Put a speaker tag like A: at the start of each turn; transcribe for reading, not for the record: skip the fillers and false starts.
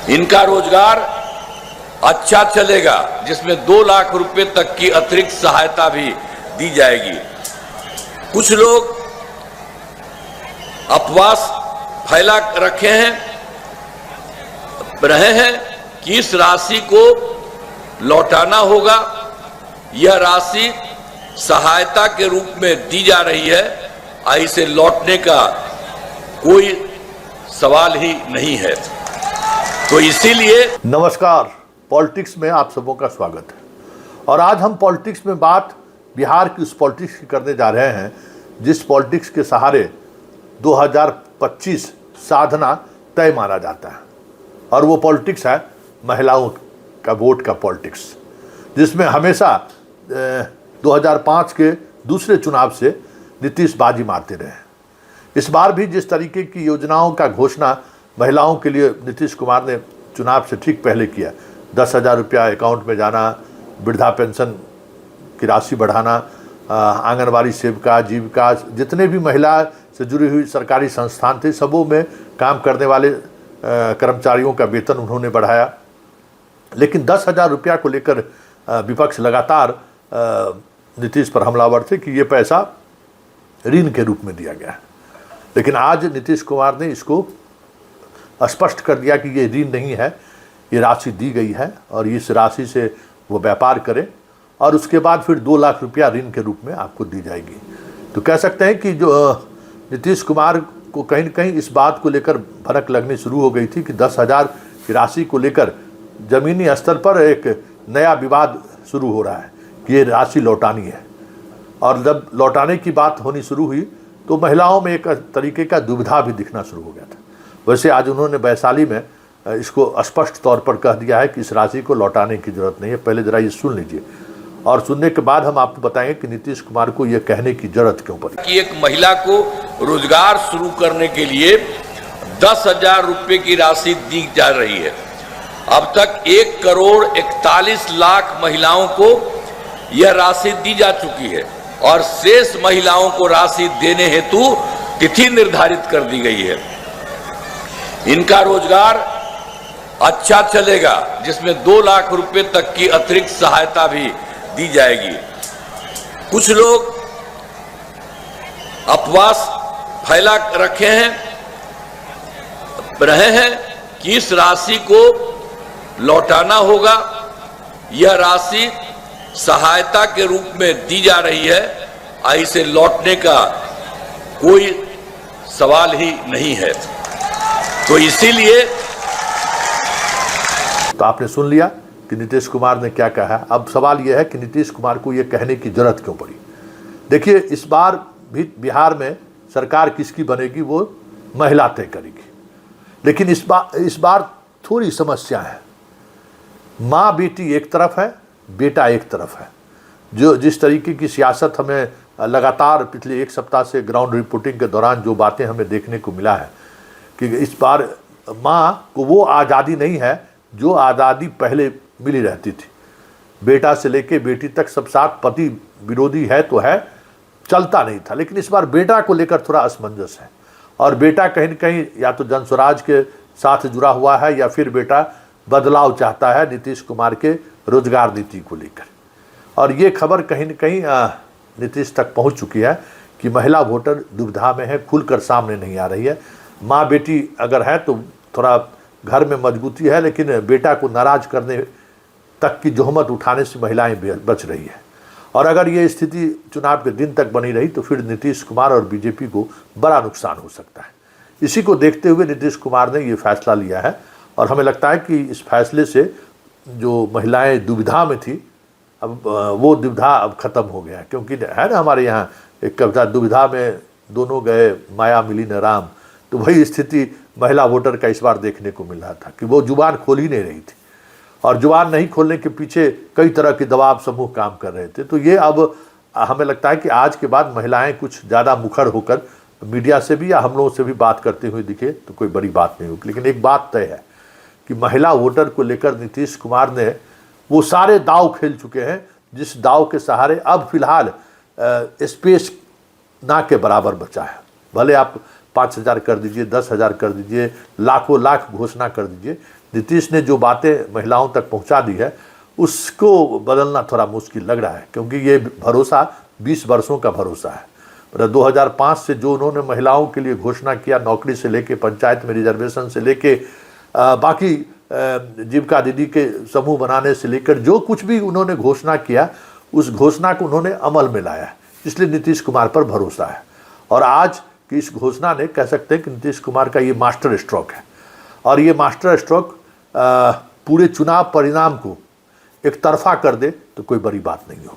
A: इनका रोजगार अच्छा चलेगा, जिसमें 2 लाख रुपए तक की अतिरिक्त सहायता भी दी जाएगी। कुछ लोग अफवाह फैला रहे हैं कि इस राशि को लौटाना होगा। यह राशि सहायता के रूप में दी जा रही है, इसे लौटने का कोई सवाल ही नहीं है। तो इसीलिए
B: नमस्कार, पॉलिटिक्स में आप सबों का स्वागत है। और आज हम पॉलिटिक्स में बात बिहार की उस पॉलिटिक्स की करने जा रहे हैं जिस पॉलिटिक्स के सहारे 2025 साधना तय माना जाता है। और वो पॉलिटिक्स है महिलाओं का वोट का पॉलिटिक्स, जिसमें हमेशा 2005 के दूसरे चुनाव से नीतीश बाजी मारते रहे। इस बार भी जिस तरीके की योजनाओं का घोषणा महिलाओं के लिए नीतीश कुमार ने चुनाव से ठीक पहले किया, 10,000 रुपया अकाउंट में जाना, वृद्धा पेंशन की राशि बढ़ाना, आंगनबाड़ी सेविका, जीविका, जितने भी महिला से जुड़ी हुई सरकारी संस्थान थे, सबों में काम करने वाले कर्मचारियों का वेतन उन्होंने बढ़ाया। लेकिन 10,000 रुपया को लेकर विपक्ष लगातार नीतीश पर हमलावर थे कि ये पैसा ऋण के रूप में दिया गया है। लेकिन आज नीतीश कुमार ने इसको स्पष्ट कर दिया कि ये ऋण नहीं है, ये राशि दी गई है और इस राशि से वो व्यापार करें और उसके बाद फिर 2 लाख रुपया ऋण के रूप में आपको दी जाएगी। तो कह सकते हैं कि जो नीतीश कुमार को कहीं न कहीं इस बात को लेकर भनक लगनी शुरू हो गई थी कि 10,000 की राशि को लेकर ज़मीनी स्तर पर एक नया विवाद शुरू हो रहा है कि ये राशि लौटानी है। और जब लौटाने की बात होनी शुरू हुई तो महिलाओं में एक तरीके का दुविधा भी दिखना शुरू हो गया था। वैसे आज उन्होंने वैशाली में इसको स्पष्ट तौर पर कह दिया है कि इस राशि को लौटाने की जरूरत नहीं है। पहले जरा ये सुन लीजिए और सुनने के बाद हम आपको बताएंगे कि नीतीश कुमार को ये कहने की जरूरत क्यों पड़ी।
A: कि एक महिला को रोजगार शुरू करने के लिए 10,000 रुपए की राशि दी जा रही है। अब तक 1,41,00,000 महिलाओं को यह राशि दी जा चुकी है और शेष महिलाओं को राशि देने हेतु तिथि निर्धारित कर दी गई है। इनका रोजगार अच्छा चलेगा, जिसमें 2 लाख रुपए तक की अतिरिक्त सहायता भी दी जाएगी। कुछ लोग अफवाह फैला रहे हैं कि इस राशि को लौटाना होगा। यह राशि सहायता के रूप में दी जा रही है, इसे लौटने का कोई सवाल ही नहीं है। तो इसीलिए
B: तो आपने सुन लिया कि नीतीश कुमार ने क्या कहा। अब सवाल यह है कि नीतीश कुमार को यह कहने की जरूरत क्यों पड़ी। देखिए, इस बार भी बिहार में सरकार किसकी बनेगी वो महिला तय करेगी। लेकिन इस बार थोड़ी समस्या है। माँ बेटी एक तरफ है, बेटा एक तरफ है। जो जिस तरीके की सियासत हमें लगातार पिछले एक सप्ताह से ग्राउंड रिपोर्टिंग के दौरान जो बातें हमें देखने को मिला है कि इस बार माँ को वो आज़ादी नहीं है जो आज़ादी पहले मिली रहती थी। बेटा से लेके बेटी तक सब साथ, पति विरोधी है तो है, चलता नहीं था। लेकिन इस बार बेटा को लेकर थोड़ा असमंजस है और बेटा कहीं न कहीं या तो जनस्वराज के साथ जुड़ा हुआ है या फिर बेटा बदलाव चाहता है नीतीश कुमार के रोजगार नीति को लेकर। और ये खबर कहीं न कहीं नीतीश तक पहुंच चुकी है कि महिला वोटर दुविधा में है, खुलकर सामने नहीं आ रही है। माँ बेटी अगर है तो थोड़ा घर में मजबूती है, लेकिन बेटा को नाराज करने तक की जोहमत उठाने से महिलाएं बच रही है। और अगर ये स्थिति चुनाव के दिन तक बनी रही तो फिर नीतीश कुमार और बीजेपी को बड़ा नुकसान हो सकता है। इसी को देखते हुए नीतीश कुमार ने ये फैसला लिया है और हमें लगता है कि इस फैसले से जो महिलाएं दुविधा में थी, अब वो दुविधा अब खत्म हो गया। क्योंकि है ना, हमारे यहाँ एक कविता, दुविधा में दोनों गए माया मिली न राम। तो वही स्थिति महिला वोटर का इस बार देखने को मिल रहा था कि वो जुबान खोल ही नहीं रही थी और जुबान नहीं खोलने के पीछे कई तरह के दबाव समूह काम कर रहे थे। तो ये अब हमें लगता है कि आज के बाद महिलाएं कुछ ज़्यादा मुखर होकर मीडिया से भी या हम लोगों से भी बात करते हुए दिखे तो कोई बड़ी बात नहीं होगी। लेकिन एक बात तय है कि महिला वोटर को लेकर नीतीश कुमार ने वो सारे दाव खेल चुके हैं जिस दाव के सहारे अब फिलहाल स्पेस ना के बराबर बचा है। भले आप 5,000 कर दीजिए, 10,000 कर दीजिए, लाखों लाख घोषणा कर दीजिए, नीतीश ने जो बातें महिलाओं तक पहुंचा दी है उसको बदलना थोड़ा मुश्किल लग रहा है, क्योंकि ये भरोसा 20 वर्षों का भरोसा है। 2005 से जो उन्होंने महिलाओं के लिए घोषणा किया, नौकरी से लेके पंचायत में रिजर्वेशन से लेके बाकी जीविका दीदी के समूह बनाने से लेकर जो कुछ भी उन्होंने घोषणा किया, उस घोषणा को उन्होंने अमल में लाया है, इसलिए नीतीश कुमार पर भरोसा है। और आज की इस घोषणा ने कह सकते हैं कि नीतीश कुमार का ये मास्टर स्ट्रोक है, और ये मास्टर स्ट्रोक पूरे चुनाव परिणाम को एक तरफा कर दे तो कोई बड़ी बात नहीं होगी।